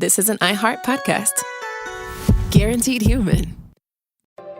this is an iHeart podcast. Guaranteed human.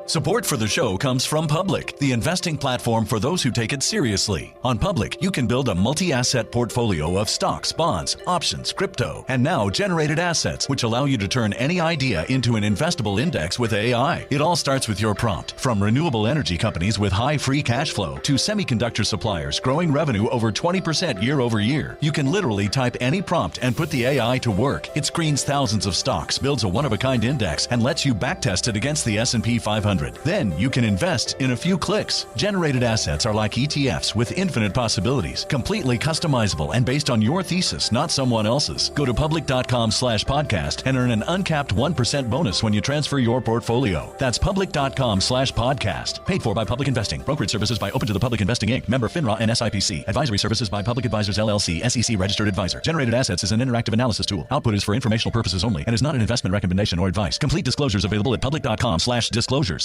Support for the show comes from Public, the investing platform for those who take it seriously. On Public, you can build a multi-asset portfolio of stocks, bonds, options, crypto, and now generated assets, which allow you to turn any idea into an investable index with AI. It all starts with your prompt. From renewable energy companies with high free cash flow to semiconductor suppliers growing revenue over 20% year over year, you can literally type any prompt and put the AI to work. It screens thousands of stocks, builds a one-of-a-kind index, and lets you backtest it against the S&P 500. Then you can invest in a few clicks. Generated assets are like ETFs with infinite possibilities, completely customizable and based on your thesis, not someone else's. Go to public.com/podcast and earn an uncapped 1% bonus when you transfer your portfolio. That's public.com/podcast. Paid for by Public Investing. Brokerage services by Open to the Public Investing Inc. Member FINRA and SIPC. Advisory services by Public Advisors LLC, SEC registered advisor. Generated assets is an interactive analysis tool. Output is for informational purposes only and is not an investment recommendation or advice. Complete disclosures available at public.com/disclosures.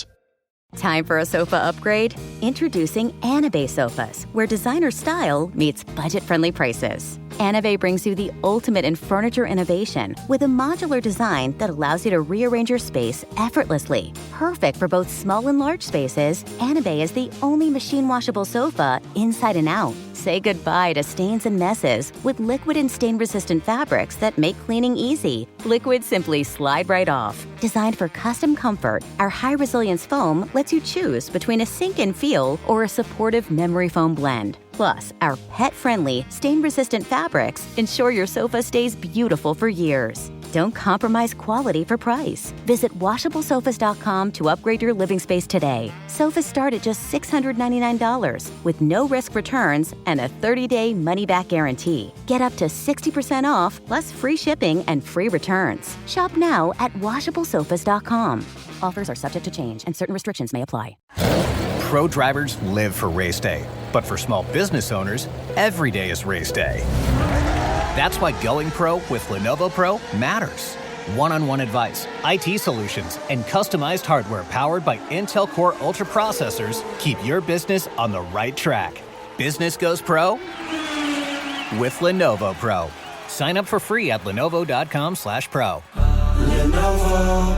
Time for a sofa upgrade? Introducing Anabe Sofas, where designer style meets budget-friendly prices. Anabe brings you the ultimate in furniture innovation with a modular design that allows you to rearrange your space effortlessly. Perfect for both small and large spaces, Anabe is the only machine-washable sofa inside and out. Say goodbye to stains and messes with liquid and stain-resistant fabrics that make cleaning easy. Liquids simply slide right off. Designed for custom comfort, our high-resilience foam lets you choose between a sink-in feel or a supportive memory foam blend. Plus, our pet-friendly, stain-resistant fabrics ensure your sofa stays beautiful for years. Don't compromise quality for price. Visit washablesofas.com to upgrade your living space today. Sofas start at just $699 with no risk returns and a 30-day money-back guarantee. Get up to 60% off plus free shipping and free returns. Shop now at washablesofas.com. Offers are subject to change and certain restrictions may apply. Pro drivers live for race day, but for small business owners, every day is race day. That's why going pro with Lenovo Pro matters. One-on-one advice, IT solutions, and customized hardware powered by Intel Core Ultra processors keep your business on the right track. Business goes pro with Lenovo Pro. Sign up for free at lenovo.com/pro. Lenovo.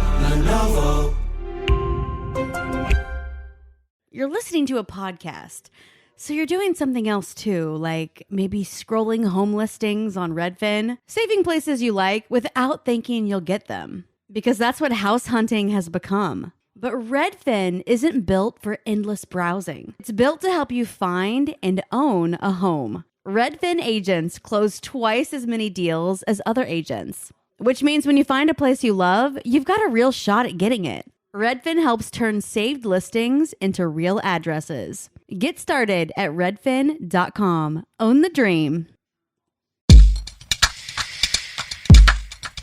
You're listening to a podcast, so you're doing something else too, like maybe scrolling home listings on Redfin, saving places you like without thinking you'll get them, because that's what house hunting has become. But Redfin isn't built for endless browsing. It's built to help you find and own a home. Redfin agents close twice as many deals as other agents, which means when you find a place you love, you've got a real shot at getting it. Redfin helps turn saved listings into real addresses. Get started at redfin.com. Own the dream.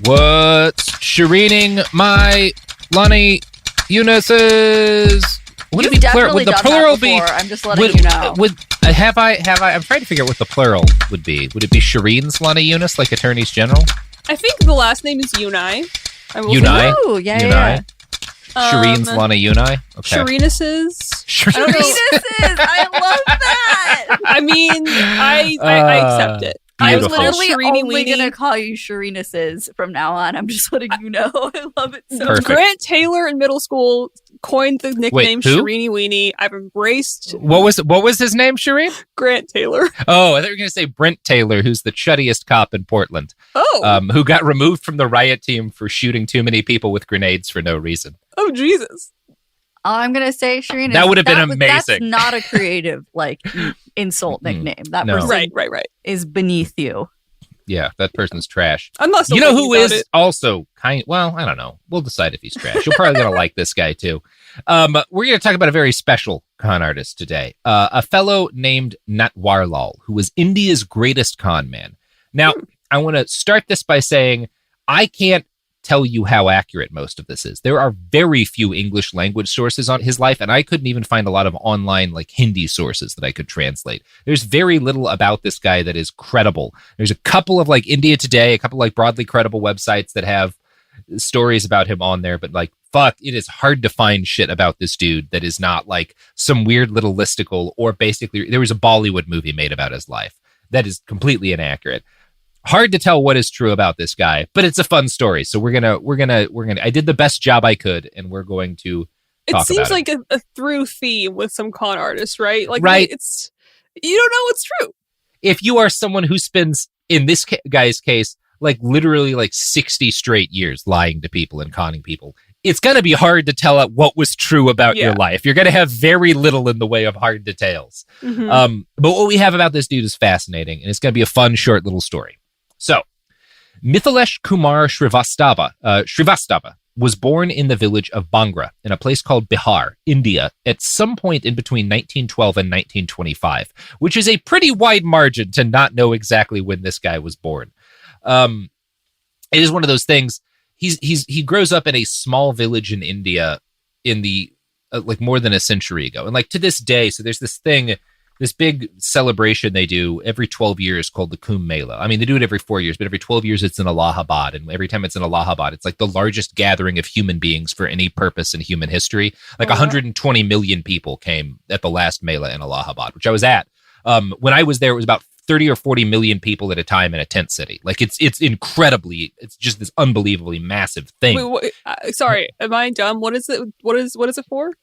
What's Shereening my Lani Younes's? Would You've it be definitely would the done plural that before. be? I'm just letting you know. Have I? I'm trying to figure out what the plural would be. Would it be Shereen's Lani Younes, like attorneys general? I think the last name is Younes. Younes? Oh, yeah, Younes? yeah. Shereen's Lani Younes? Okay. Shereenes's. I love that. I mean, I accept it. I'm Beautiful. literally Shereen only Weenie. going to call you Shereenes's from now on. I'm just letting you know. I love it so Perfect. much. Grant Taylor in middle school coined the nickname who? Shereeny Weenie. I've embraced What was his name, Shereen? Grant Taylor. Oh, I thought you were going to say Brent Taylor, who's the chuttiest cop in Portland, who got removed from the riot team for shooting too many people with grenades for no reason. Oh, Jesus. I'm going to say Shereen. That would have been amazing. That's not a creative, insult nickname. That No. person Right. is beneath you. Yeah, that person's trash. I'm not so You know thinking who about is it. also well, I don't know. We'll decide if he's trash. You're probably going to like this guy too. We're going to talk about a very special con artist today. A fellow named Natwarlal, who was India's greatest con man. Now, I want to start this by saying I can't tell you how accurate most of this is. There are very few English language sources on his life, and I couldn't even find a lot of online Hindi sources that I could translate. There's very little about this guy that is credible. There's a couple of India Today, a couple broadly credible websites that have stories about him on there, but fuck, it is hard to find shit about this dude that is not some weird little listicle, or basically there was a Bollywood movie made about his life that is completely inaccurate. Hard to tell what is true about this guy, but it's a fun story. So we're gonna. I did the best job I could, and we're going to. It seems like a through theme with some con artists, right? Like, right. It's you don't know what's true. If you are someone who spends, in this guy's case, like literally like 60 straight years lying to people and conning people, it's going to be hard to tell what was true about your life. You're going to have very little in the way of hard details. Mm-hmm. But what we have about this dude is fascinating, and it's going to be a fun, short little story. So, Mithalesh Kumar Srivastava was born in the village of Bangra in a place called Bihar, India, at some point in between 1912 and 1925, which is a pretty wide margin to not know exactly when this guy was born. It is one of those things. He grows up in a small village in India in the like more than a century ago, and like to this day. So there's this thing, this big celebration they do every 12 years called the Kumbh Mela. I mean, they do it every 4 years, but every 12 years it's in Allahabad, and every time it's in Allahabad, it's like the largest gathering of human beings for any purpose in human history. Like 120 million people came at the last Mela in Allahabad, which I was at. When I was there, it was about 30 or 40 million people at a time in a tent city. Like it's incredibly, it's just this unbelievably massive thing. Wait, sorry, am I dumb? What is it? What is it for?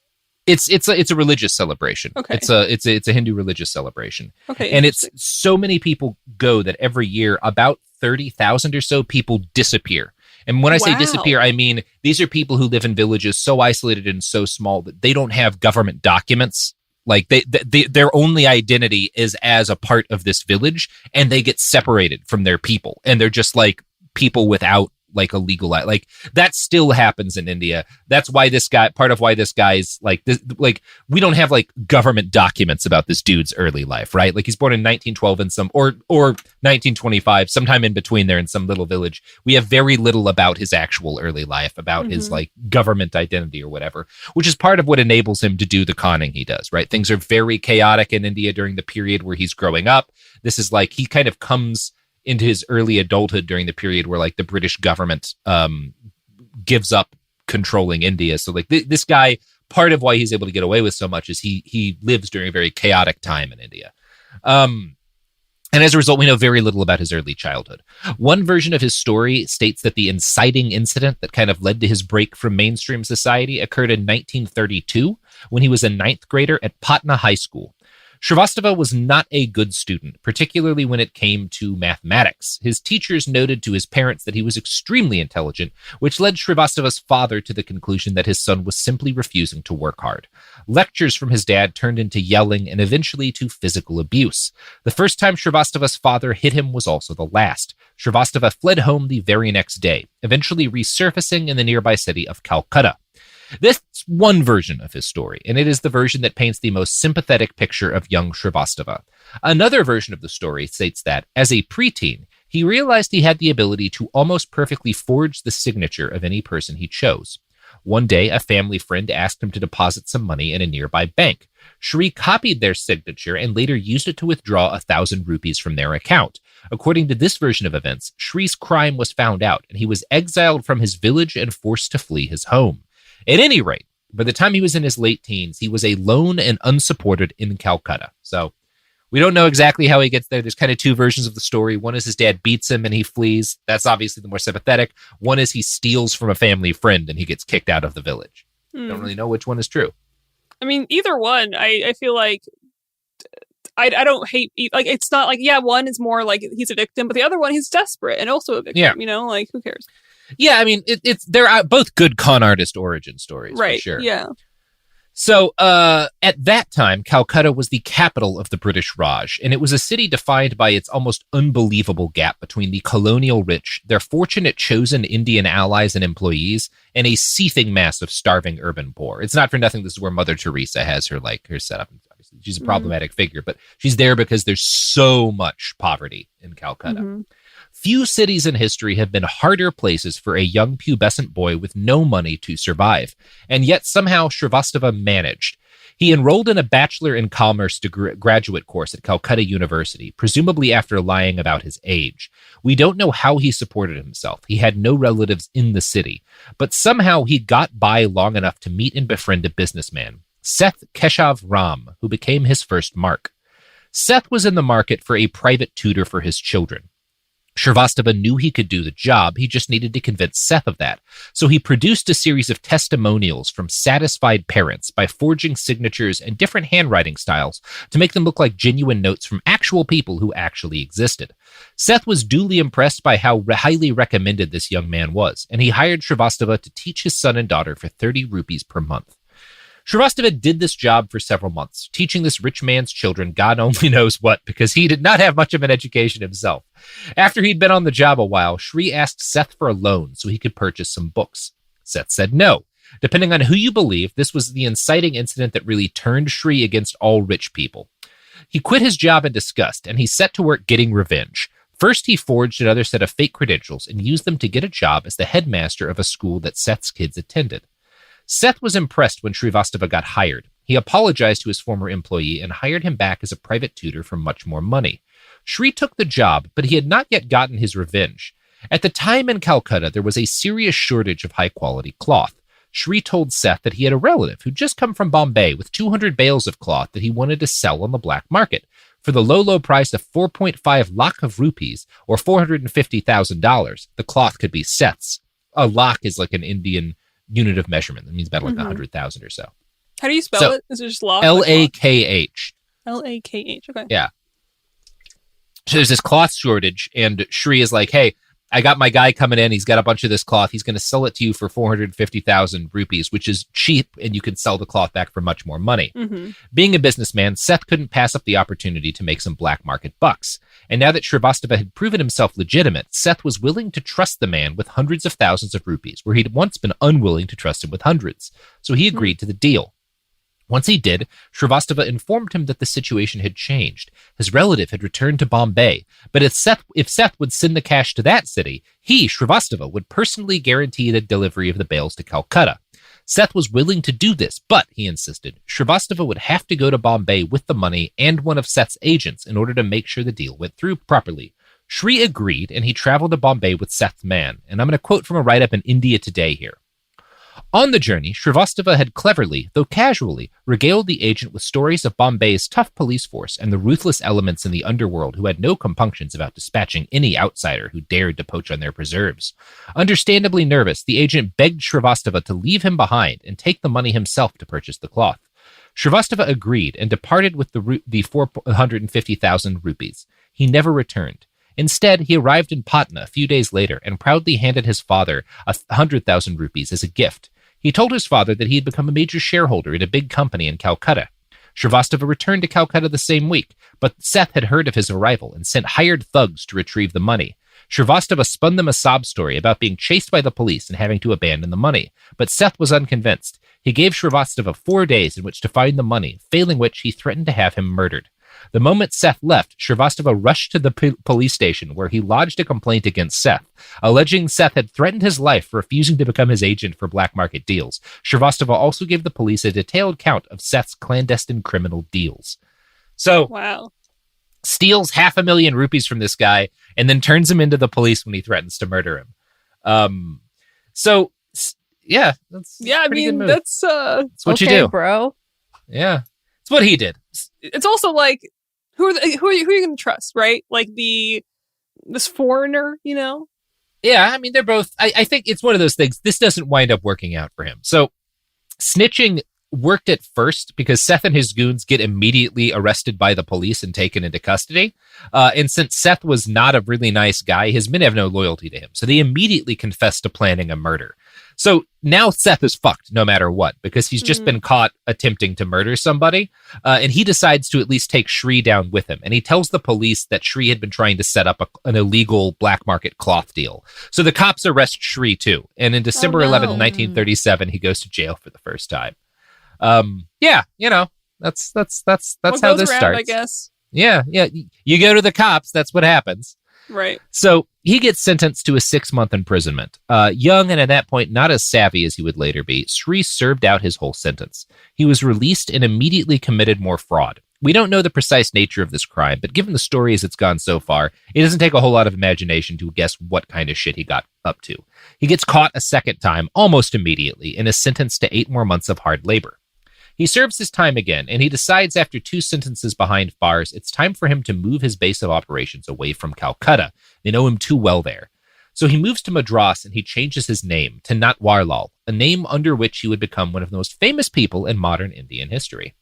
It's a religious celebration. Okay. It's a Hindu religious celebration. Okay. And it's so many people go that every year about 30,000 or so people disappear. And when I say disappear, I mean these are people who live in villages so isolated and so small that they don't have government documents. Like their only identity is as a part of this village, and they get separated from their people, and they're just like people without like a legal, like that still happens in India. That's why part of why this guy's like this, like we don't have like government documents about this dude's early life, right? Like he's born in 1912 in some or 1925, sometime in between there in some little village. We have very little about his actual early life, about his like government identity or whatever, which is part of what enables him to do the conning he does, right? Things are very chaotic in India during the period where he's growing up. This is like, he kind of comes into his early adulthood during the period where like the British government gives up controlling India. So like this guy, part of why he's able to get away with so much is he lives during a very chaotic time in India. And as a result, we know very little about his early childhood. One version of his story states that the inciting incident that kind of led to his break from mainstream society occurred in 1932 when he was a ninth grader at Patna High School. Srivastava was not a good student, particularly when it came to mathematics. His teachers noted to his parents that he was extremely intelligent, which led Srivastava's father to the conclusion that his son was simply refusing to work hard. Lectures from his dad turned into yelling and eventually to physical abuse. The first time Srivastava's father hit him was also the last. Srivastava fled home the very next day, eventually resurfacing in the nearby city of Calcutta. This is one version of his story, and it is the version that paints the most sympathetic picture of young Srivastava. Another version of the story states that, as a preteen, he realized he had the ability to almost perfectly forge the signature of any person he chose. One day, a family friend asked him to deposit some money in a nearby bank. Shri copied their signature and later used it to withdraw 1,000 rupees from their account. According to this version of events, Shri's crime was found out, and he was exiled from his village and forced to flee his home. At any rate, by the time he was in his late teens, he was alone and unsupported in Calcutta. So we don't know exactly how he gets there. There's kind of two versions of the story. One is his dad beats him and he flees. That's obviously the more sympathetic. One is he steals from a family friend and he gets kicked out of the village. Don't really know which one is true. I mean, either one, I feel like I don't hate, like, it's not like, yeah, one is more like he's a victim, but the other one, he's desperate and also a victim, you know, like, who cares? Yeah, I mean, they're both good con artist origin stories, right? For sure. Yeah. So at that time, Calcutta was the capital of the British Raj, and it was a city defined by its almost unbelievable gap between the colonial rich, their fortunate chosen Indian allies and employees, and a seething mass of starving urban poor. It's not for nothing this is where Mother Teresa has her setup. Obviously, she's a problematic figure, but she's there because there's so much poverty in Calcutta. Few cities in history have been harder places for a young pubescent boy with no money to survive, and yet somehow Srivastava managed. He enrolled in a Bachelor in Commerce graduate course at Calcutta University, presumably after lying about his age. We don't know how he supported himself. He had no relatives in the city, but somehow he got by long enough to meet and befriend a businessman, Seth Keshav Ram, who became his first mark. Seth was in the market for a private tutor for his children. Shrivastava knew he could do the job, he just needed to convince Seth of that. So he produced a series of testimonials from satisfied parents by forging signatures and different handwriting styles to make them look like genuine notes from actual people who actually existed. Seth was duly impressed by how highly recommended this young man was, and he hired Shrivastava to teach his son and daughter for 30 rupees per month. Shrivastava did this job for several months, teaching this rich man's children God only knows what, because he did not have much of an education himself. After he'd been on the job a while, Shri asked Seth for a loan so he could purchase some books. Seth said no. Depending on who you believe, this was the inciting incident that really turned Shri against all rich people. He quit his job in disgust, and he set to work getting revenge. First, he forged another set of fake credentials and used them to get a job as the headmaster of a school that Seth's kids attended. Seth was impressed when Shrivastava got hired. He apologized to his former employee and hired him back as a private tutor for much more money. Shri took the job, but he had not yet gotten his revenge. At the time in Calcutta, there was a serious shortage of high-quality cloth. Shri told Seth that he had a relative who'd just come from Bombay with 200 bales of cloth that he wanted to sell on the black market. For the low price of 4.5 lakh of rupees, or $450,000, the cloth could be Seth's. A lakh is like an Indian unit of measurement. That means about like 100,000 or so. How do you spell it? Is it just lakh? Lakh. Lakh. Okay. Yeah. So there's this cloth shortage, and Shri is like, hey, I got my guy coming in. He's got a bunch of this cloth. He's going to sell it to you for 450,000 rupees, which is cheap, and you can sell the cloth back for much more money. Being a businessman, Seth couldn't pass up the opportunity to make some black market bucks. And now that Shrivastava had proven himself legitimate, Seth was willing to trust the man with hundreds of thousands of rupees, where he'd once been unwilling to trust him with hundreds. So he agreed to the deal. Once he did, Shrivastava informed him that the situation had changed. His relative had returned to Bombay, but if Seth would send the cash to that city, he, Shrivastava, would personally guarantee the delivery of the bales to Calcutta. Seth was willing to do this, but, he insisted, Shrivastava would have to go to Bombay with the money and one of Seth's agents in order to make sure the deal went through properly. Shri agreed, and he traveled to Bombay with Seth's man, and I'm going to quote from a write-up in India Today here. On the journey, Shrivastava had cleverly, though casually, regaled the agent with stories of Bombay's tough police force and the ruthless elements in the underworld who had no compunctions about dispatching any outsider who dared to poach on their preserves. Understandably nervous, the agent begged Shrivastava to leave him behind and take the money himself to purchase the cloth. Shrivastava agreed and departed with the 450,000 rupees. He never returned. Instead, he arrived in Patna a few days later and proudly handed his father 100,000 rupees as a gift. He told his father that he had become a major shareholder in a big company in Calcutta. Shrivastava returned to Calcutta the same week, but Seth had heard of his arrival and sent hired thugs to retrieve the money. Shrivastava spun them a sob story about being chased by the police and having to abandon the money, but Seth was unconvinced. He gave Shrivastava 4 days in which to find the money, failing which he threatened to have him murdered. The moment Seth left, Shrivastava rushed to the police station where he lodged a complaint against Seth, alleging Seth had threatened his life for refusing to become his agent for black market deals. Shrivastava also gave the police a detailed count of Seth's clandestine criminal deals. So, wow. Steals 500,000 rupees from this guy and then turns him into the police when he threatens to murder him. Yeah, that's I mean, that's what okay, you do, bro. Yeah, it's what he did. It's also like, who are you going to trust, right? Like this foreigner, you know? Yeah, I mean, they're both. I think it's one of those things. This doesn't wind up working out for him. So, snitching worked at first because Seth and his goons get immediately arrested by the police and taken into custody. And since Seth was not a really nice guy, his men have no loyalty to him. So they immediately confess to planning a murder. So now Seth is fucked no matter what, because he's just been caught attempting to murder somebody. And he decides to at least take Shri down with him. And he tells the police that Shri had been trying to set up an illegal black market cloth deal. So the cops arrest Shri too. And in December 11th, 1937, he goes to jail for the first time. Yeah, you know, that's how this starts, I guess. Yeah. You go to the cops. That's what happens. Right. So he gets sentenced to a 6-month imprisonment. Young and at that point not as savvy as he would later be, Shri served out his whole sentence. He was released and immediately committed more fraud. We don't know the precise nature of this crime, but given the story as it's gone so far, it doesn't take a whole lot of imagination to guess what kind of shit he got up to. He gets caught a second time, almost immediately, and is sentenced to 8 more months of hard labor. He serves his time again, and he decides after 2 sentences behind bars, it's time for him to move his base of operations away from Calcutta. They know him too well there. So he moves to Madras and he changes his name to Natwarlal, a name under which he would become one of the most famous people in modern Indian history.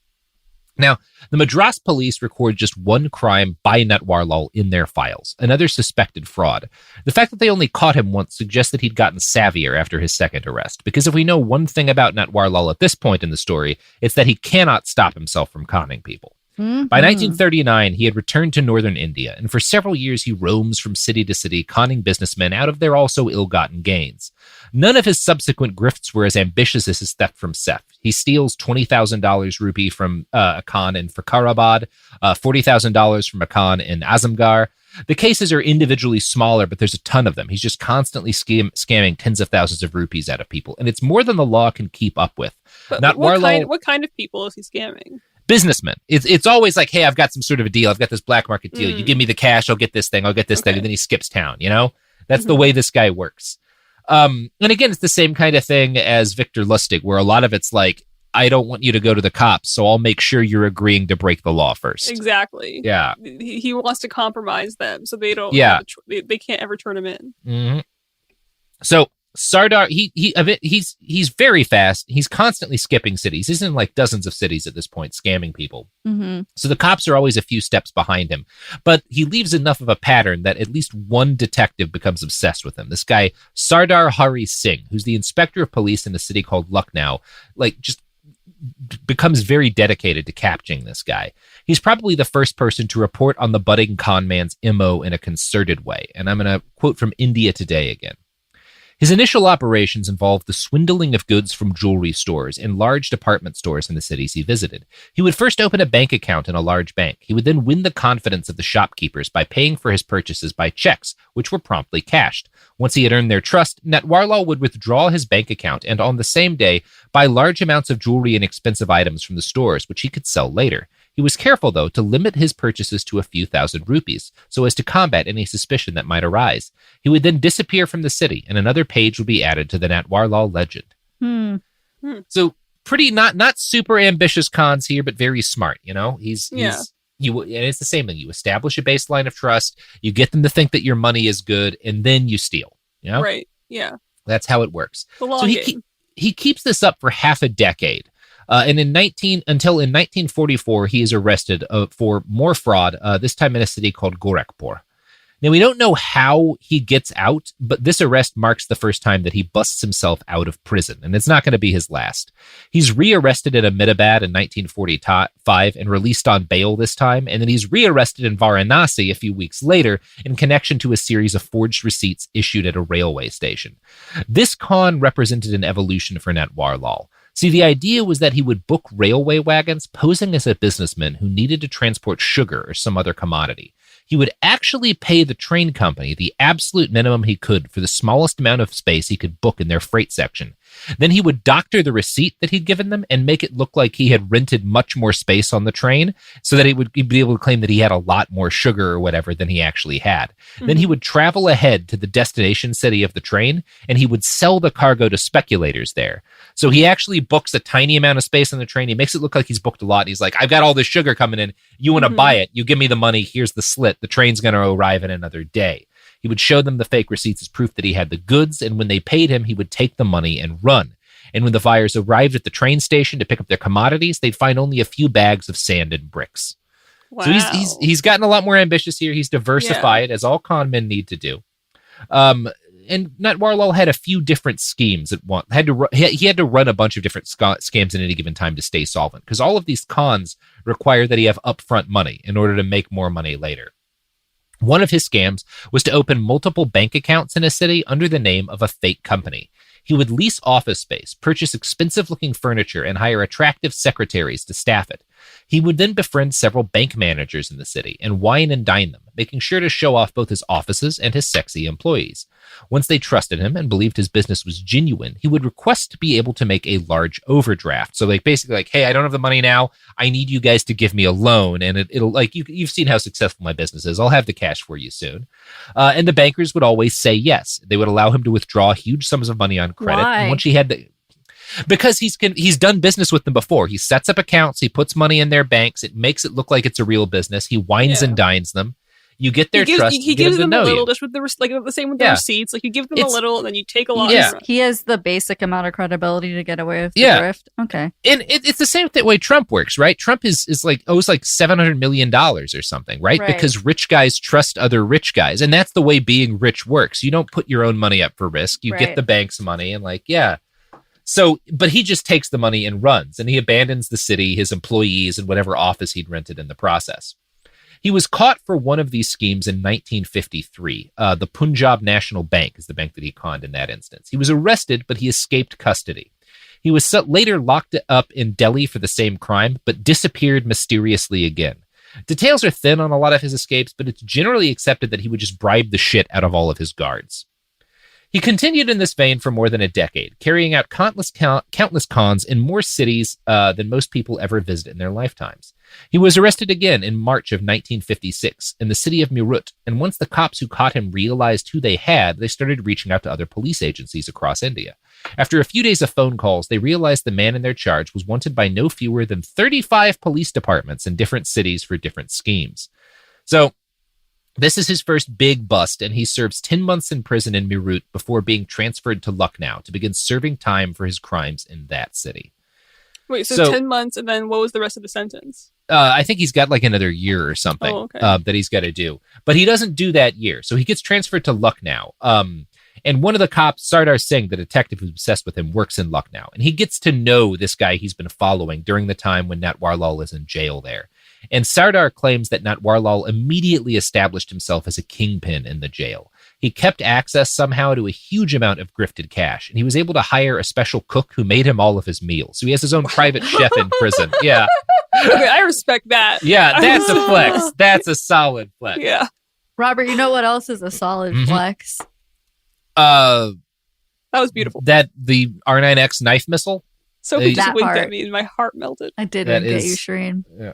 Now, the Madras police record just one crime by Natwarlal in their files, another suspected fraud. The fact that they only caught him once suggests that he'd gotten savvier after his second arrest, because if we know one thing about Natwarlal at this point in the story, it's that he cannot stop himself from conning people. Mm-hmm. By 1939, he had returned to northern India, and for several years he roams from city to city, conning businessmen out of their also ill-gotten gains. None of his subsequent grifts were as ambitious as his theft from Seth. He steals $20,000 rupee from a Khan in Fakarabad, $40,000 from a Khan in Azamgarh. The cases are individually smaller, but there's a ton of them. He's just constantly scamming tens of thousands of rupees out of people, and it's more than the law can keep up with. But what kind of people is he scamming? Businessmen. It's always like, hey, I've got some sort of a deal. I've got this black market deal. You give me the cash, I'll get this thing, and then he skips town, you know? That's the way this guy works. And again, it's the same kind of thing as Victor Lustig, where a lot of it's like, I don't want you to go to the cops, so I'll make sure you're agreeing to break the law first. Exactly. Yeah. He wants to compromise them so they don't. Yeah. They can't ever turn him in. Mm-hmm. So Sardar, he's very fast. He's constantly skipping cities. He's in like dozens of cities at this point, scamming people. Mm-hmm. So the cops are always a few steps behind him. But he leaves enough of a pattern that at least one detective becomes obsessed with him. This guy, Sardar Hari Singh, who's the inspector of police in a city called Lucknow, like just becomes very dedicated to capturing this guy. He's probably the first person to report on the budding con man's MO in a concerted way. And I'm going to quote from India Today again. His initial operations involved the swindling of goods from jewelry stores and large department stores in the cities he visited. He would first open a bank account in a large bank. He would then win the confidence of the shopkeepers by paying for his purchases by checks, which were promptly cashed. Once he had earned their trust, Natwarlal would withdraw his bank account and on the same day buy large amounts of jewelry and expensive items from the stores, which he could sell later. He was careful, though, to limit his purchases to a few thousand rupees, so as to combat any suspicion that might arise. He would then disappear from the city, and another page would be added to the Natwarlal legend. So pretty not super ambitious cons here, but very smart. You know, and it's the same thing. You establish a baseline of trust, you get them to think that your money is good, and then you steal. You know, right? Yeah, that's how it works. The long so game. He keeps this up for half a decade. And until in 1944, he is arrested for more fraud, this time in a city called Gorakhpur. Now, we don't know how he gets out, but this arrest marks the first time that he busts himself out of prison, and it's not going to be his last. He's rearrested in Ahmedabad in 1945 and released on bail this time, and then he's rearrested in Varanasi a few weeks later in connection to a series of forged receipts issued at a railway station. This con represented an evolution for Natwarlal. See, the idea was that he would book railway wagons posing as a businessman who needed to transport sugar or some other commodity. He would actually pay the train company the absolute minimum he could for the smallest amount of space he could book in their freight section. Then he would doctor the receipt that he'd given them and make it look like he had rented much more space on the train so that he'd be able to claim that he had a lot more sugar or whatever than he actually had. Mm-hmm. Then he would travel ahead to the destination city of the train and he would sell the cargo to speculators there. So he actually books a tiny amount of space on the train. He makes it look like he's booked a lot. And he's like, I've got all this sugar coming in. You want to buy it. You give me the money. Here's the slit. The train's going to arrive in another day. He would show them the fake receipts as proof that he had the goods, and when they paid him, he would take the money and run. And when the buyers arrived at the train station to pick up their commodities, they'd find only a few bags of sand and bricks. Wow. So he's gotten a lot more ambitious here. He's diversified, as all con men need to do. And Natwarlal had a few different schemes at once. He had to run a bunch of different scams at any given time to stay solvent, because all of these cons require that he have upfront money in order to make more money later. One of his scams was to open multiple bank accounts in a city under the name of a fake company. He would lease office space, purchase expensive-looking furniture, and hire attractive secretaries to staff it. He would then befriend several bank managers in the city and wine and dine them, making sure to show off both his offices and his sexy employees. Once they trusted him and believed his business was genuine, he would request to be able to make a large overdraft. So basically, hey, I don't have the money now. I need you guys to give me a loan. And it'll like, you've seen how successful my business is. I'll have the cash for you soon. And the bankers would always say yes. They would allow him to withdraw huge sums of money on credit. Why? And once he had Because he's done business with them before. He sets up accounts. He puts money in their banks. It makes it look like it's a real business. He wines and dines them. You get their trust. He gives them a little, just with the same with the receipts. Like you give them a little, and then you take a lot. Yeah. He has the basic amount of credibility to get away with the grift. Okay, and it's the same way Trump works, right? Trump is owes like $700 million or something, right? Because rich guys trust other rich guys, and that's the way being rich works. You don't put your own money up for risk. You get the bank's money, and So, but he just takes the money and runs, and he abandons the city, his employees, and whatever office he'd rented in the process. He was caught for one of these schemes in 1953. The Punjab National Bank is the bank that he conned in that instance. He was arrested, but he escaped custody. He was later locked up in Delhi for the same crime, but disappeared mysteriously again. Details are thin on a lot of his escapes, but it's generally accepted that he would just bribe the shit out of all of his guards. He continued in this vein for more than a decade, carrying out countless cons in more cities than most people ever visit in their lifetimes. He was arrested again in March of 1956 in the city of Meerut, and once the cops who caught him realized who they had, they started reaching out to other police agencies across India. After a few days of phone calls, they realized the man in their charge was wanted by no fewer than 35 police departments in different cities for different schemes. So, this is his first big bust, and he serves 10 months in prison in Meerut before being transferred to Lucknow to begin serving time for his crimes in that city. Wait, so 10 months, and then what was the rest of the sentence? I think he's got like another year or something that he's got to do. But he doesn't do that year, so he gets transferred to Lucknow. And one of the cops, Sardar Singh, the detective who's obsessed with him, works in Lucknow. And he gets to know this guy he's been following during the time when Natwarlal is in jail there. And Sardar claims that Natwarlal immediately established himself as a kingpin in the jail. He kept access somehow to a huge amount of grifted cash, and he was able to hire a special cook who made him all of his meals. So he has his own private chef in prison. Yeah. Okay, I respect that. Yeah, that's a flex. That's a solid flex. Yeah. Robert, you know what else is a solid flex? That was beautiful. That the R9X knife missile. Sophie just winked at me and my heart melted. I did wink at you, Shereen. Yeah.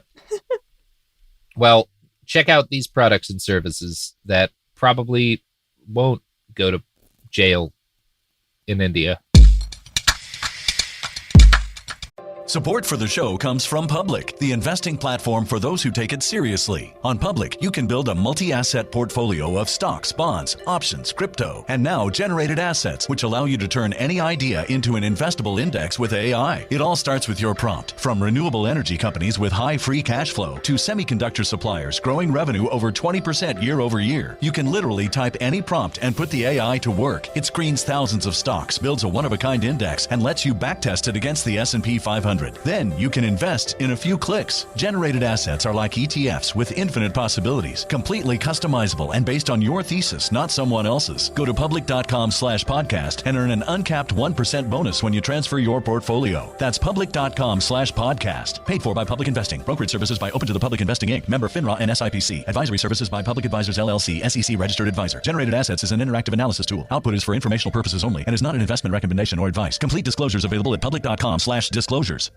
Well, check out these products and services that probably won't go to jail in India. Support for the show comes from Public, the investing platform for those who take it seriously. On Public, you can build a multi-asset portfolio of stocks, bonds, options, crypto, and now generated assets, which allow you to turn any idea into an investable index with AI. It all starts with your prompt. From renewable energy companies with high free cash flow to semiconductor suppliers growing revenue over 20% year over year, you can literally type any prompt and put the AI to work. It screens thousands of stocks, builds a one-of-a-kind index, and lets you backtest it against the S&P 500. Then you can invest in a few clicks. Generated assets are like ETFs with infinite possibilities, completely customizable and based on your thesis, not someone else's. Go to public.com/podcast and earn an uncapped 1% bonus when you transfer your portfolio. That's public.com/podcast. Paid for by Public Investing. Brokerage services by Open to the Public Investing Inc. Member FINRA and SIPC. Advisory services by Public Advisors LLC, SEC registered advisor. Generated assets is an interactive analysis tool. Output is for informational purposes only and is not an investment recommendation or advice. Complete disclosures available at public.com/disclosures.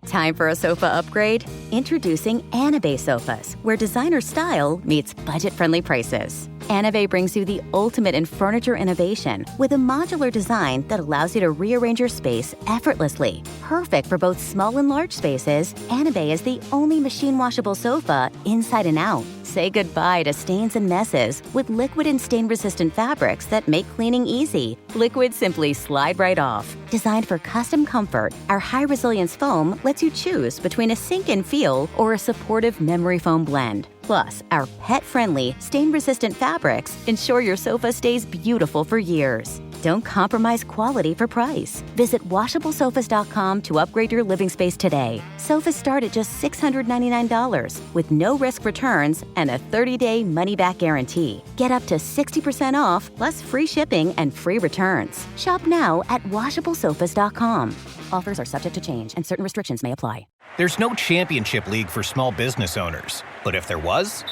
Time for a sofa upgrade? Introducing Anabay Sofas, where designer style meets budget-friendly prices. Anabay brings you the ultimate in furniture innovation with a modular design that allows you to rearrange your space effortlessly. Perfect for both small and large spaces, Anabay is the only machine-washable sofa inside and out. Say goodbye to stains and messes with liquid and stain-resistant fabrics that make cleaning easy. Liquids simply slide right off. Designed for custom comfort, our high-resilience foam lets you choose between a sink-in feel or a supportive memory foam blend. Plus, our pet-friendly, stain-resistant fabrics ensure your sofa stays beautiful for years. Don't compromise quality for price. Visit washablesofas.com to upgrade your living space today. Sofas start at just $699 with no risk returns and a 30-day money-back guarantee. Get up to 60% off, plus free shipping and free returns. Shop now at washablesofas.com. Offers are subject to change and certain restrictions may apply. There's no championship league for small business owners, but if there was,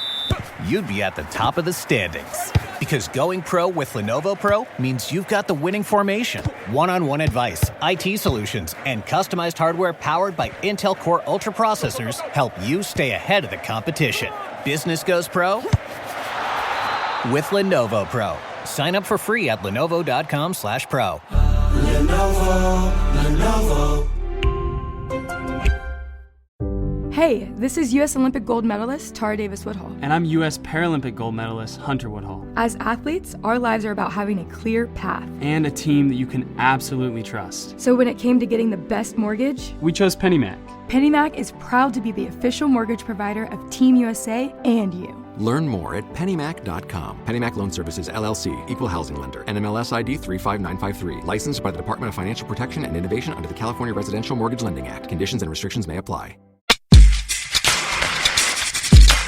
you'd be at the top of the standings. Because going pro with Lenovo Pro means you've got the winning formation. One-on-one advice, IT solutions, and customized hardware powered by Intel Core Ultra processors help you stay ahead of the competition. Business goes pro with Lenovo Pro. Sign up for free at lenovo.com/pro. Hey, this is U.S. Olympic gold medalist Tara Davis Woodhull. And I'm U.S. Paralympic gold medalist Hunter Woodhull. As athletes, our lives are about having a clear path. And a team that you can absolutely trust. So when it came to getting the best mortgage, we chose PennyMac. PennyMac is proud to be the official mortgage provider of Team USA and you. Learn more at pennymac.com. PennyMac Loan Services, LLC, Equal Housing Lender, NMLS ID 35953. Licensed by the Department of Financial Protection and Innovation under the California Residential Mortgage Lending Act. Conditions and restrictions may apply.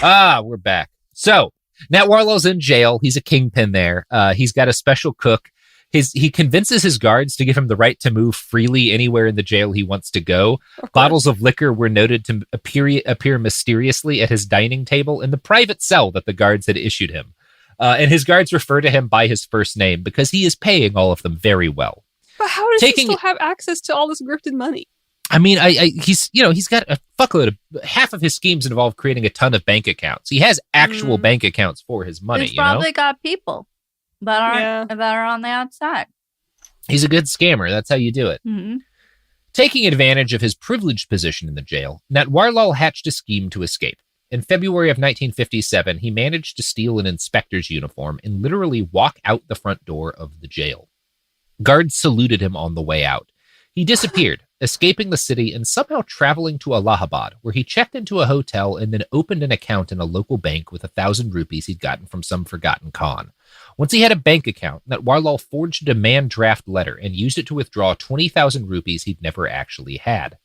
We're back. So, Natwarlal's in jail. He's a kingpin there. He's got a special cook. He convinces his guards to give him the right to move freely anywhere in the jail he wants to go. Bottles of liquor were noted to appear mysteriously at his dining table in the private cell that the guards had issued him. And his guards refer to him by his first name because he is paying all of them very well. But how does he still have access to all this grifted money? I mean, he's got a fuckload of half of his schemes involve creating a ton of bank accounts. He has actual bank accounts for his money. He's probably got people that are on the outside. He's a good scammer. That's how you do it. Mm-hmm. Taking advantage of his privileged position in the jail, Natwarlal hatched a scheme to escape. In February of 1957, he managed to steal an inspector's uniform and literally walk out the front door of the jail. Guards saluted him on the way out. He disappeared, escaping the city and somehow traveling to Allahabad, where he checked into a hotel and then opened an account in a local bank with 1,000 rupees he'd gotten from some forgotten con. Once he had a bank account, Natwarlal forged a demand draft letter and used it to withdraw 20,000 rupees he'd never actually had.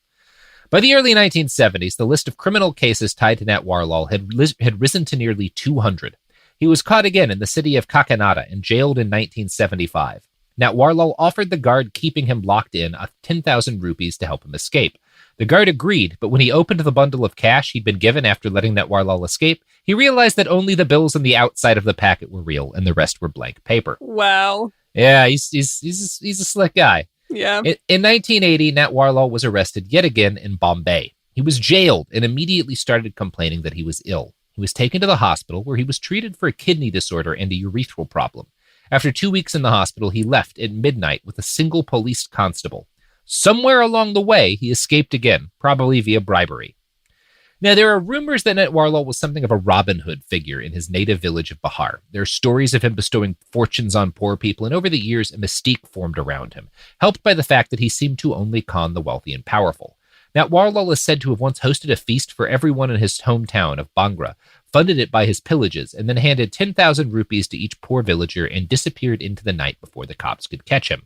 By the early 1970s, the list of criminal cases tied to Natwarlal had risen to nearly 200. He was caught again in the city of Kakinada and jailed in 1975. Natwarlal offered the guard keeping him locked in 10,000 rupees to help him escape. The guard agreed, but when he opened the bundle of cash he'd been given after letting Natwarlal escape, he realized that only the bills on the outside of the packet were real and the rest were blank paper. Wow. Yeah, he's a slick guy. Yeah. In 1980, Natwarlal was arrested yet again in Bombay. He was jailed and immediately started complaining that he was ill. He was taken to the hospital where he was treated for a kidney disorder and a urethral problem. After 2 weeks in the hospital, he left at midnight with a single police constable. Somewhere along the way, he escaped again, probably via bribery. Now, there are rumors that Natwarlal was something of a Robin Hood figure in his native village of Bihar. There are stories of him bestowing fortunes on poor people, and over the years, a mystique formed around him, helped by the fact that he seemed to only con the wealthy and powerful. Natwarlal is said to have once hosted a feast for everyone in his hometown of Bangra, funded it by his pillages, and then handed 10,000 rupees to each poor villager and disappeared into the night before the cops could catch him.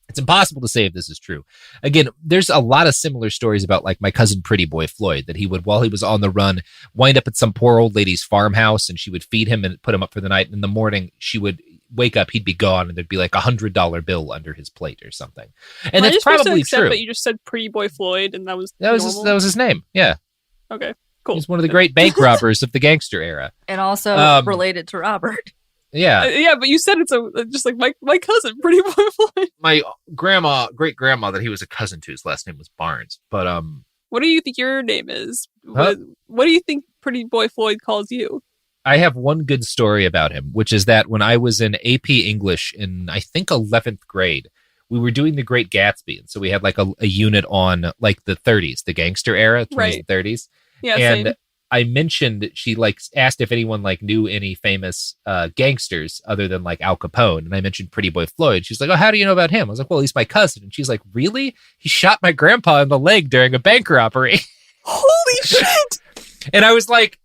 It's impossible to say if this is true. Again, there's a lot of similar stories about like my cousin Pretty Boy Floyd, that he would, while he was on the run, wind up at some poor old lady's farmhouse and she would feed him and put him up for the night. And in the morning, she would wake up, he'd be gone, and there'd be like $100 bill under his plate or something. And that's probably true. But you just said Pretty Boy Floyd, and that was his name. Yeah. Okay. Cool. He's one of the great bank robbers of the gangster era. And also related to Robert. Yeah. Yeah, but you said it's just like my cousin, Pretty Boy Floyd. My great grandma that he was a cousin to, his last name was Barnes. But what do you think your name is? Huh? What do you think Pretty Boy Floyd calls you? I have one good story about him, which is that when I was in AP English in, I think, 11th grade, we were doing The Great Gatsby. And so we had like a unit on like the 30s, the gangster era, 20s and 30s. Yeah, and same. I mentioned, she like asked if anyone like knew any famous gangsters other than like Al Capone. And I mentioned Pretty Boy Floyd. She's like, oh, how do you know about him? I was like, well, he's my cousin. And she's like, really? He shot my grandpa in the leg during a bank robbery. Holy shit. And I was like,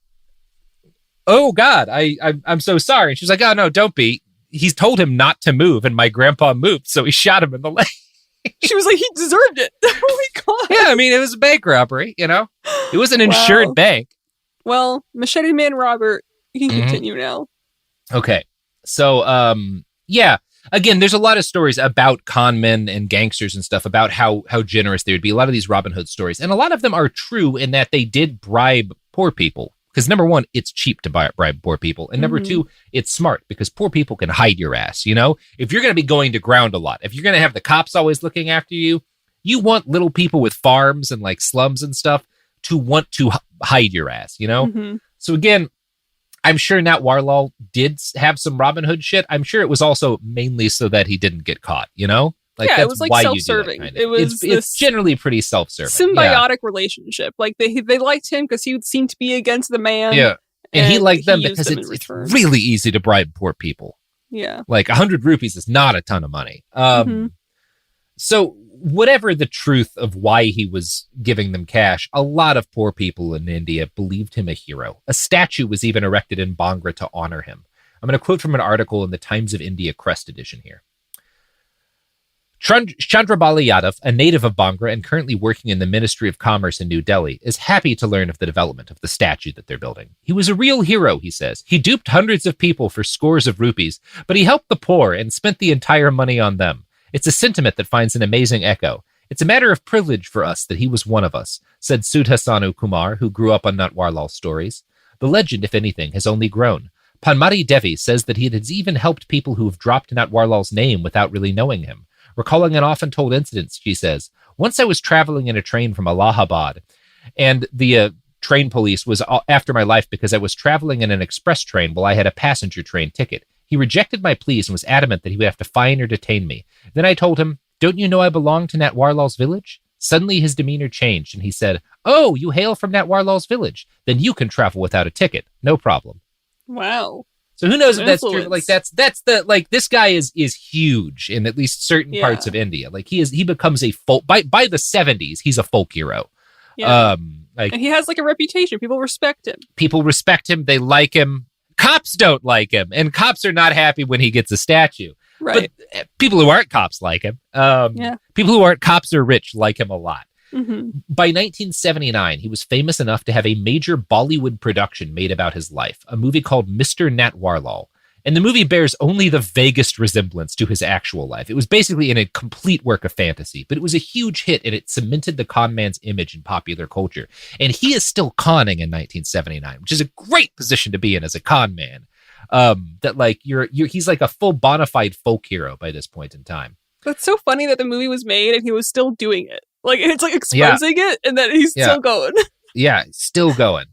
oh God, I'm so sorry. And she's like, oh no, don't be. He's told him not to move and my grandpa moved. So he shot him in the leg. She was like, he deserved it. Oh my God. Yeah, I mean, it was a bank robbery, you know? It was an insured bank. Well, Machete Man Robert, you can continue now. Okay. So, yeah. Again, there's a lot of stories about con men and gangsters and stuff about how generous they would be. A lot of these Robin Hood stories. And a lot of them are true in that they did bribe poor people. Because number one, it's cheap to bribe poor people. And number two, it's smart because poor people can hide your ass, you know? If you're going to be going to ground a lot, if you're going to have the cops always looking after you, you want little people with farms and like slums and stuff to want to hide your ass, you know? So again, I'm sure Natwarlal did have some Robin Hood shit. I'm sure it was also mainly so that he didn't get caught, you know? Like, yeah, that's it was like why you do that self-serving. kind of- It was it's generally pretty self-serving. symbiotic relationship. Like they liked him because he would seem to be against the man. Yeah. And he liked them used because them in it's return. really easy to bribe poor people. Yeah. Like 100 rupees is not a ton of money. So whatever the truth of why he was giving them cash, a lot of poor people in India believed him a hero. A statue was even erected in Bhangra to honor him. I'm going to quote from an article in the Times of India Crest edition here. Chandrabali Yadav, a native of Bhangra and currently working in the Ministry of Commerce in New Delhi, is happy to learn of the development of the statue that they're building. He was a real hero, he says. He duped hundreds of people for scores of rupees, but he helped the poor and spent the entire money on them. It's a sentiment that finds an amazing echo. It's a matter of privilege for us that he was one of us, said Sudhasanu Kumar, who grew up on Natwarlal stories. The legend, if anything, has only grown. Panmari Devi says that he has even helped people who have dropped Natwarlal's name without really knowing him. Recalling an often told incident, she says, once I was traveling in a train from Allahabad, and the train police was after my life because I was traveling in an express train while I had a passenger train ticket. He rejected my pleas and was adamant that he would have to fine or detain me. Then I told him, don't you know I belong to Natwarlal's village? Suddenly his demeanor changed, and he said, oh, you hail from Natwarlal's village. Then you can travel without a ticket. No problem. Wow. So who knows if that's true? Influence. Like that's the like this guy is huge in at least certain parts of India. Like he becomes a folk by the 70s. He's a folk hero. Yeah. Like, and he has like a reputation. People respect him. People respect him. They like him. Cops don't like him, and cops are not happy when he gets a statue. Right. But people who aren't cops like him. People who aren't cops or rich like him a lot. Mm-hmm. By 1979, he was famous enough to have a major Bollywood production made about his life, a movie called Mr. Natwarlal. And the movie bears only the vaguest resemblance to his actual life. It was basically in a complete work of fantasy, but it was a huge hit and it cemented the con man's image in popular culture. And he is still conning in 1979, which is a great position to be in as a con man. That like he's like a full bona fide folk hero by this point in time. That's so funny that the movie was made and he was still doing it. Like it's like exposing it and then he's still going. Yeah, still going.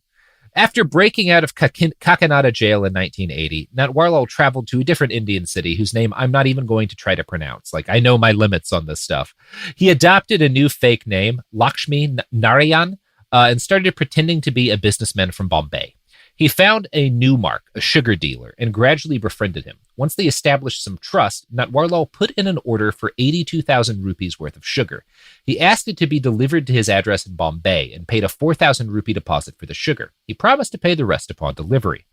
After breaking out of Kakinada jail in 1980, Natwarlal traveled to a different Indian city whose name I'm not even going to try to pronounce. Like, I know my limits on this stuff. He adopted a new fake name, Lakshmi Narayan, and started pretending to be a businessman from Bombay. He found a new mark, a sugar dealer, and gradually befriended him. Once they established some trust, Natwarlal put in an order for 82,000 rupees worth of sugar. He asked it to be delivered to his address in Bombay and paid a 4,000 rupee deposit for the sugar. He promised to pay the rest upon delivery.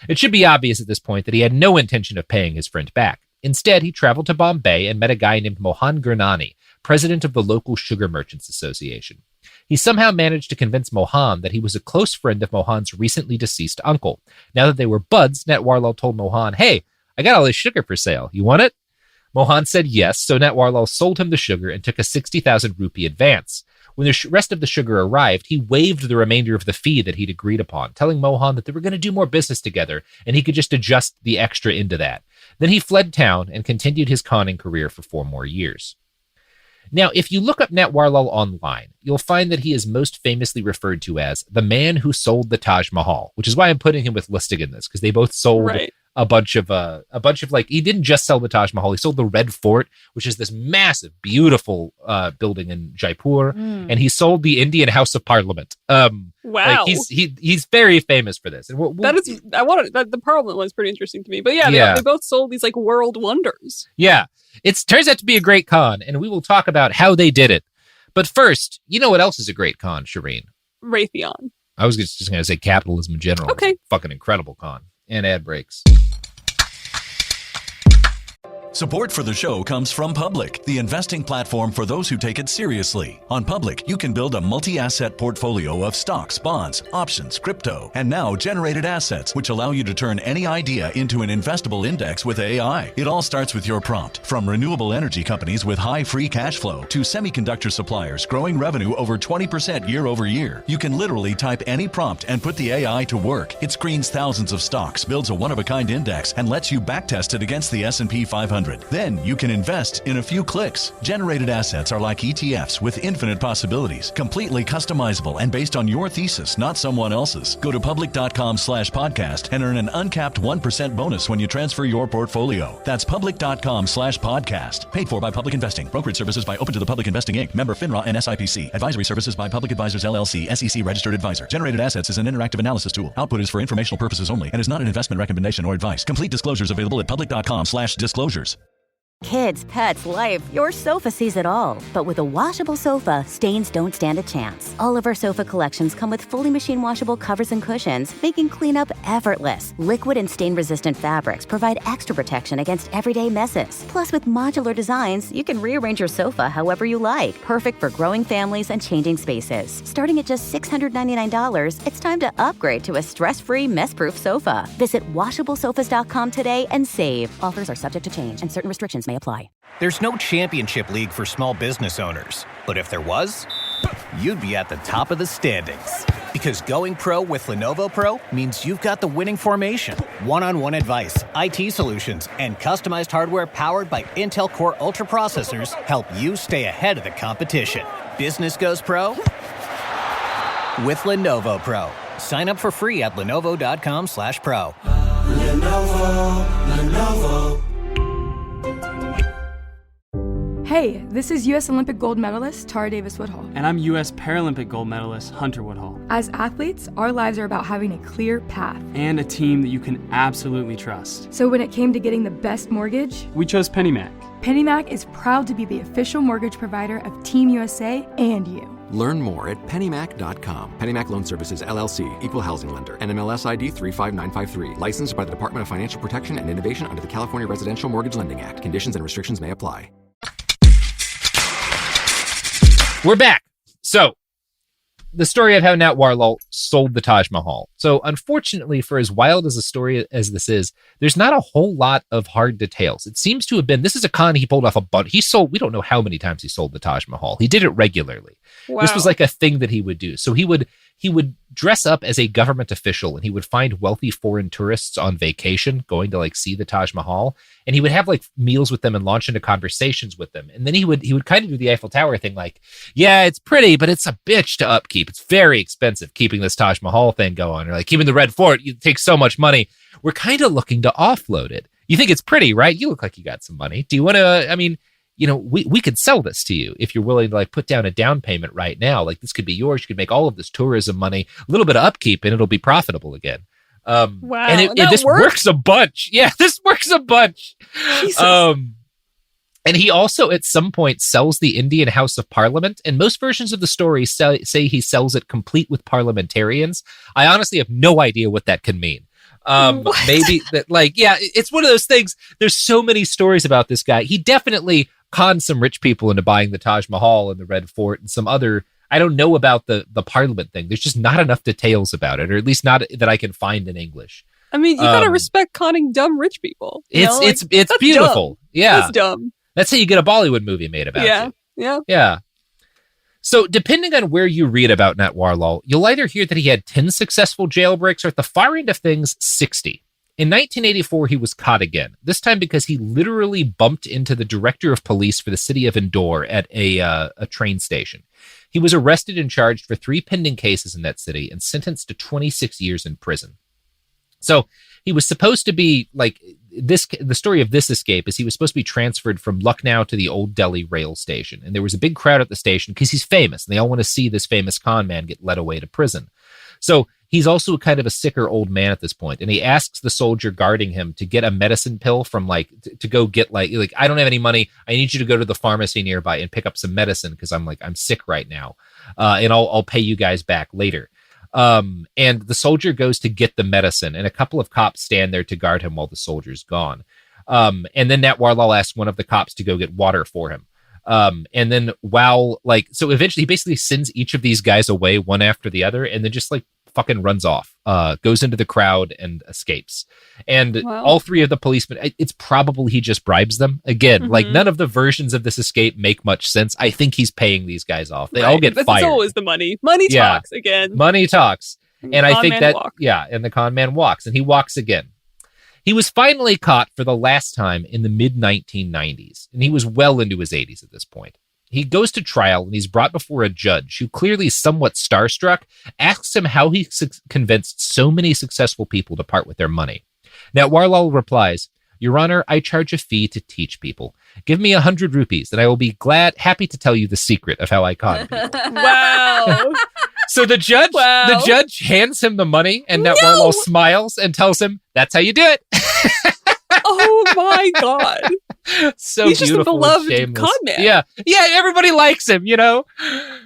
It should be obvious at this point that he had no intention of paying his friend back. Instead, he traveled to Bombay and met a guy named Mohan Gurnani, president of the local Sugar Merchants Association. He somehow managed to convince Mohan that he was a close friend of Mohan's recently deceased uncle. Now that they were buds, Natwarlal told Mohan, hey, I got all this sugar for sale. You want it? Mohan said yes, so Natwarlal sold him the sugar and took a 60,000 rupee advance. When the rest of the sugar arrived, he waived the remainder of the fee that he'd agreed upon, telling Mohan that they were going to do more business together and he could just adjust the extra into that. Then he fled town and continued his conning career for 4 more years. Now, if you look up Natwarlal online, you'll find that he is most famously referred to as the man who sold the Taj Mahal, which is why I'm putting him with Lustig in this, because they both sold a bunch of like, he didn't just sell the Taj Mahal, he sold the Red Fort, which is this massive, beautiful building in Jaipur, and he sold the Indian House of Parliament. Wow. Like he's very famous for this. And the Parliament one's pretty interesting to me. But they both sold these like world wonders. Yeah. It turns out to be a great con, and we will talk about how they did it. But first, you know what else is a great con, Shereen? Raytheon. I was just going to say capitalism in general. Okay. It's a fucking incredible con. And ad breaks. Support for the show comes from Public, the investing platform for those who take it seriously. On Public, you can build a multi-asset portfolio of stocks, bonds, options, crypto, and now generated assets, which allow you to turn any idea into an investable index with AI. It all starts with your prompt. From renewable energy companies with high free cash flow to semiconductor suppliers growing revenue over 20% year over year, you can literally type any prompt and put the AI to work. It screens thousands of stocks, builds a one-of-a-kind index, and lets you backtest it against the S&P 500. 100. Then you can invest in a few clicks. Generated assets are like ETFs with infinite possibilities, completely customizable and based on your thesis, not someone else's. Go to public.com/podcast and earn an uncapped 1% bonus when you transfer your portfolio. That's public.com/podcast. Paid for by Public Investing. Brokerage services by Open to the Public Investing Inc. Member FINRA and SIPC. Advisory services by Public Advisors LLC, SEC registered advisor. Generated assets is an interactive analysis tool. Output is for informational purposes only and is not an investment recommendation or advice. Complete disclosures available at public.com/disclosures. Kids, pets, life, your sofa sees it all. But with a washable sofa, stains don't stand a chance. All of our sofa collections come with fully machine washable covers and cushions, making cleanup effortless. Liquid and stain-resistant fabrics provide extra protection against everyday messes. Plus, with modular designs, you can rearrange your sofa however you like. Perfect for growing families and changing spaces. Starting at just $699, it's time to upgrade to a stress-free, mess-proof sofa. Visit washablesofas.com today and save. Offers are subject to change and certain restrictions may apply. There's no championship league for small business owners, but if there was, you'd be at the top of the standings. Because going pro with Lenovo Pro means you've got the winning formation. One-on-one advice, IT solutions, and customized hardware powered by Intel Core Ultra processors help you stay ahead of the competition. Business goes pro with Lenovo Pro. Sign up for free at lenovo.com/pro. Lenovo. Hey, this is U.S. Olympic gold medalist Tara Davis Woodhull. And I'm U.S. Paralympic gold medalist Hunter Woodhull. As athletes, our lives are about having a clear path. And a team that you can absolutely trust. So when it came to getting the best mortgage, we chose PennyMac. PennyMac is proud to be the official mortgage provider of Team USA and you. Learn more at pennymac.com. PennyMac Loan Services, LLC, Equal Housing Lender, NMLS ID 35953. Licensed by the Department of Financial Protection and Innovation under the California Residential Mortgage Lending Act. Conditions and restrictions may apply. We're back. So, the story of how Natwarlal sold the Taj Mahal. So, unfortunately, for as wild as a story as this is, there's not a whole lot of hard details. It seems to have been, this is a con he pulled off a bunch. He sold, we don't know how many times he sold the Taj Mahal. He did it regularly. Wow. This was like a thing that he would do. So he would dress up as a government official and he would find wealthy foreign tourists on vacation going to like see the Taj Mahal, and he would have like meals with them and launch into conversations with them. And then he would kind of do the Eiffel Tower thing, like, yeah, it's pretty, but it's a bitch to upkeep. It's very expensive keeping this Taj Mahal thing going, or like keeping the Red Fort, it takes so much money. We're kind of looking to offload it. You think it's pretty, right? You look like you got some money. Do you want to, I mean, you know, we could sell this to you if you're willing to like put down a down payment right now. Like this could be yours. You could make all of this tourism money, a little bit of upkeep, and it'll be profitable again. Wow. And this works a bunch. Yeah, this works a bunch. Jesus. And he also at some point sells the Indian House of Parliament, and most versions of the story say he sells it complete with parliamentarians. I honestly have no idea what that can mean. Maybe that, like, yeah, it's one of those things. There's so many stories about this guy. He definitely conned some rich people into buying the Taj Mahal and the Red Fort and some other, I don't know about the Parliament thing. There's just not enough details about it, or at least not that I can find in English. I mean, you gotta respect conning dumb rich people. It's beautiful. Dumb. Yeah. That's dumb. That's how you get a Bollywood movie made about you. Yeah. So depending on where you read about Natwarlal, you'll either hear that he had 10 successful jailbreaks or at the far end of things, 60. In 1984, he was caught again, this time because he literally bumped into the director of police for the city of Indore at a train station. He was arrested and charged for 3 pending cases in that city and sentenced to 26 years in prison. So he was supposed to be like this. The story of this escape is he was supposed to be transferred from Lucknow to the Old Delhi rail station. And there was a big crowd at the station because he's famous and they all want to see this famous con man get led away to prison. So he's also kind of a sicker old man at this point. And he asks the soldier guarding him to get a medicine pill from like, to go get like, I don't have any money. I need you to go to the pharmacy nearby and pick up some medicine because I'm sick right now. And I'll pay you guys back later. And the soldier goes to get the medicine and a couple of cops stand there to guard him while the soldier's gone. And then Natwarlal asks one of the cops to go get water for him. And then so eventually he basically sends each of these guys away one after the other and then just like fucking runs off, goes into the crowd and escapes. And all 3 of the policemen, it's probably he just bribes them. Again, like none of the versions of this escape make much sense. I think he's paying these guys off. They all get fired. It's always the money. Money talks again. Money talks. And I think that, walk. and the con man walks and he walks again. He was finally caught for the last time in the mid-1990s, and he was well into his 80s at this point. He goes to trial, and he's brought before a judge who, clearly somewhat starstruck, asks him how he convinced so many successful people to part with their money. Natwarlal replies, "Your Honor, I charge a fee to teach people. Give me 100 rupees, and I will be happy to tell you the secret of how I con people." Wow. So the judge hands him the money, and Natwarlal smiles and tells him, "That's how you do it." Oh my God. So he's just a beautiful, beloved shameless. con man. Yeah, everybody likes him, you know?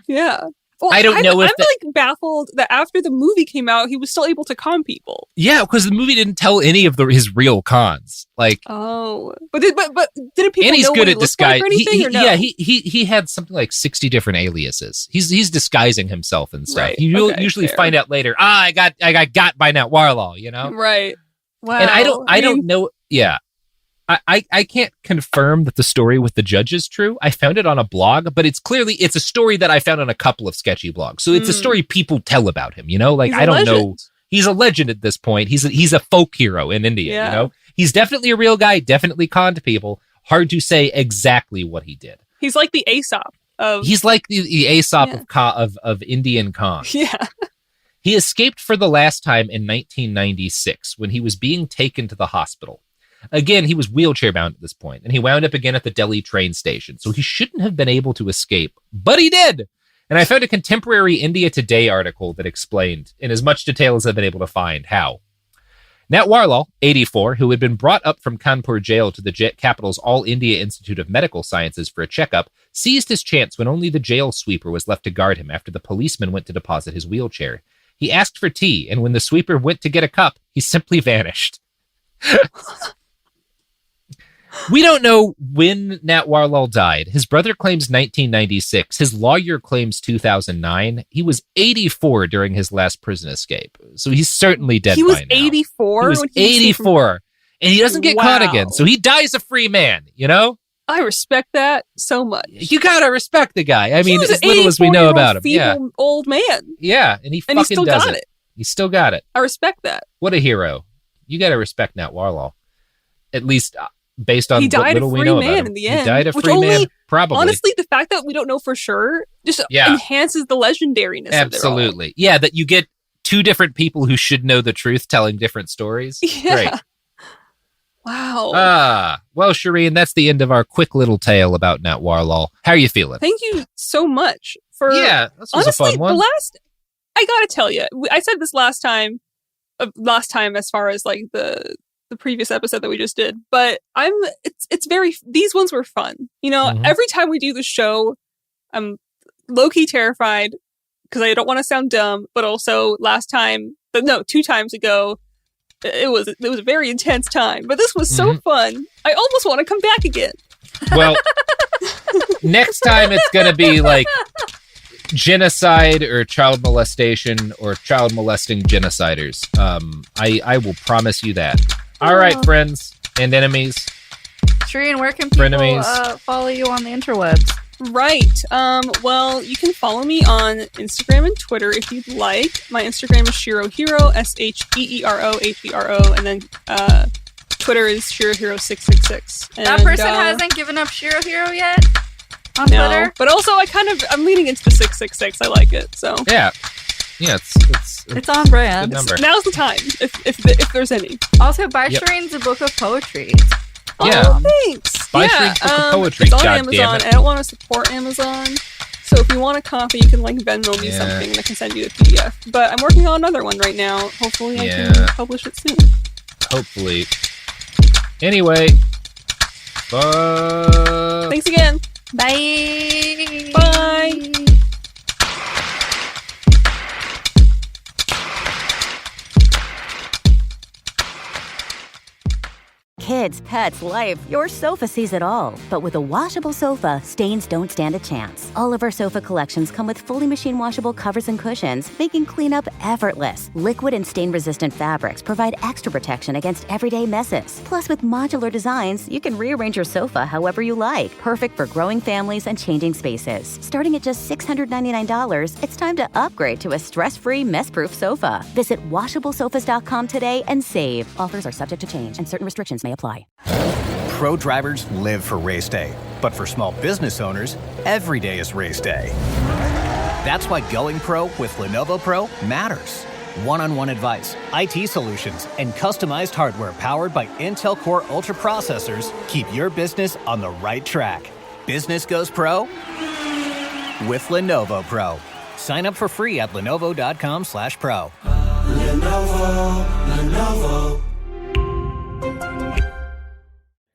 Yeah. Well, I don't know if I'm like baffled that after the movie came out, he was still able to con people. Yeah, because the movie didn't tell any of his real cons. Like, but didn't people and he's know good what he at looked like disguise. or anything, or no? Yeah, he had something like 60 different aliases. He's disguising himself and stuff. Right. You Okay, usually fair. find out later. I got by Natwarlal, you know? Right. Wow. And I don't know. Yeah. I can't confirm that the story with the judge is true. I found it on a blog, but it's a story that I found on a couple of sketchy blogs. So it's a story people tell about him, you know? Like, I don't know. He's a legend at this point. He's a folk hero in India, you know? He's definitely a real guy, definitely conned people. Hard to say exactly what he did. He's like the Aesop of... He's like the Aesop of Indian con. Yeah. He escaped for the last time in 1996 when he was being taken to the hospital. Again, he was wheelchair bound at this point, and he wound up again at the Delhi train station, so he shouldn't have been able to escape, but he did. And I found a contemporary India Today article that explained, in as much detail as I've been able to find, how. Natwarlal, 84, who had been brought up from Kanpur jail to the capital's All India Institute of Medical Sciences for a checkup, seized his chance when only the jail sweeper was left to guard him after the policeman went to deposit his wheelchair. He asked for tea, and when the sweeper went to get a cup, he simply vanished. We don't know when Natwarlal died. His brother claims 1996. His lawyer claims 2009. He was 84 during his last prison escape. So he's certainly dead by now. He was 84? He was 84. And he doesn't get caught again. So he dies a free man, you know? I respect that so much. You gotta respect the guy. I mean, he was as little as we know about him. Feeble old man. Yeah, and he still does got it. He still got it. I respect that. What a hero. You gotta respect Natwarlal. At least... based on he died what little a free we know man about him. in the end. He died a which free only, man, probably. Honestly, the fact that we don't know for sure just enhances the legendariness Absolutely. of it all. Yeah, that you get two different people who should know the truth telling different stories. Yeah. Great. Wow. Well, Shereen, that's the end of our quick little tale about Natwarlal. How are you feeling? Thank you so much for... Yeah, this was honestly, a fun one. I gotta tell you, I said this last time as far as like the previous episode that we just did, but these ones were fun. You know, every time we do the show, I'm low-key terrified because I don't want to sound dumb, but also 2 times ago, it was a very intense time, but this was so fun. I almost want to come back again. Well, next time it's going to be like genocide or child molestation or child molesting genociders. I will promise you that. All right, friends and enemies. Shereen, where can people follow you on the interwebs? Right. Well, you can follow me on Instagram and Twitter if you'd like. My Instagram is ShiroHero, SheeroHero, and then Twitter is ShiroHero666. That person hasn't given up Shiro Hero yet on Twitter? But also I'm leaning into the 666. I like it, so. Yeah. Yeah, it's on brand. Now's the time, if there's any. Also, buy Shereen's a book of poetry. Yeah. Oh, thanks. Buy Shereen's book of poetry, it's on God Amazon. damn it. I don't want to support Amazon. So if you want a copy, you can like Venmo me something and I can send you the PDF. But I'm working on another one right now. Hopefully I can publish it soon. Hopefully. Anyway. Thanks again. Bye. Bye. Kids Kids, pets, life, your sofa sees it all. But with a washable sofa, stains don't stand a chance. All of our sofa collections come with fully machine washable covers and cushions, making cleanup effortless. Liquid and stain-resistant fabrics provide extra protection against everyday messes. Plus, with modular designs, you can rearrange your sofa however you like. Perfect for growing families and changing spaces. Starting at just $699, it's time to upgrade to a stress-free, mess-proof sofa. Visit washablesofas.com today and save. Offers are subject to change and certain restrictions may apply. Pro drivers live for race day, but for small business owners, every day is race day. That's why going pro with Lenovo Pro matters. One-on-one advice, IT solutions, and customized hardware powered by Intel Core Ultra processors keep your business on the right track. Business goes pro with Lenovo Pro. Sign up for free at lenovo.com/pro. Lenovo.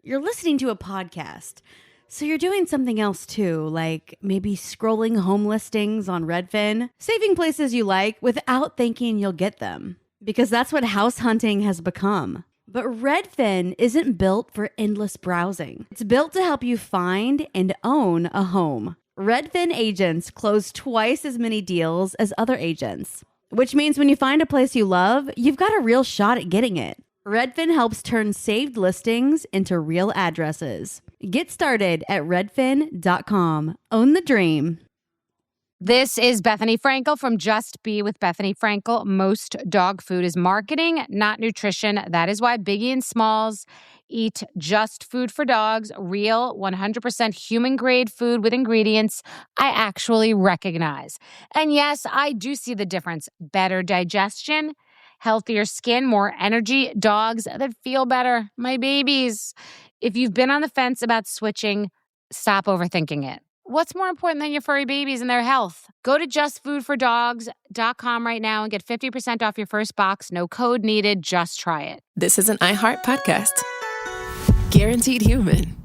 You're listening to a podcast, so you're doing something else too, like maybe scrolling home listings on Redfin, saving places you like without thinking you'll get them, because that's what house hunting has become. But Redfin isn't built for endless browsing. It's built to help you find and own a home. Redfin agents close twice as many deals as other agents, which means when you find a place you love, you've got a real shot at getting it. Redfin helps turn saved listings into real addresses. Get started at redfin.com. Own the dream. This is Bethany Frankel from Just Be with Bethany Frankel. Most dog food is marketing, not nutrition. That is why Biggie and Smalls eat just food for dogs, real 100% human-grade food with ingredients I actually recognize. And yes, I do see the difference. Better digestion, healthier skin, more energy, dogs that feel better, my babies. If you've been on the fence about switching, stop overthinking it. What's more important than your furry babies and their health? Go to justfoodfordogs.com right now and get 50% off your first box. No code needed. Just try it. This is an iHeart podcast. Guaranteed human.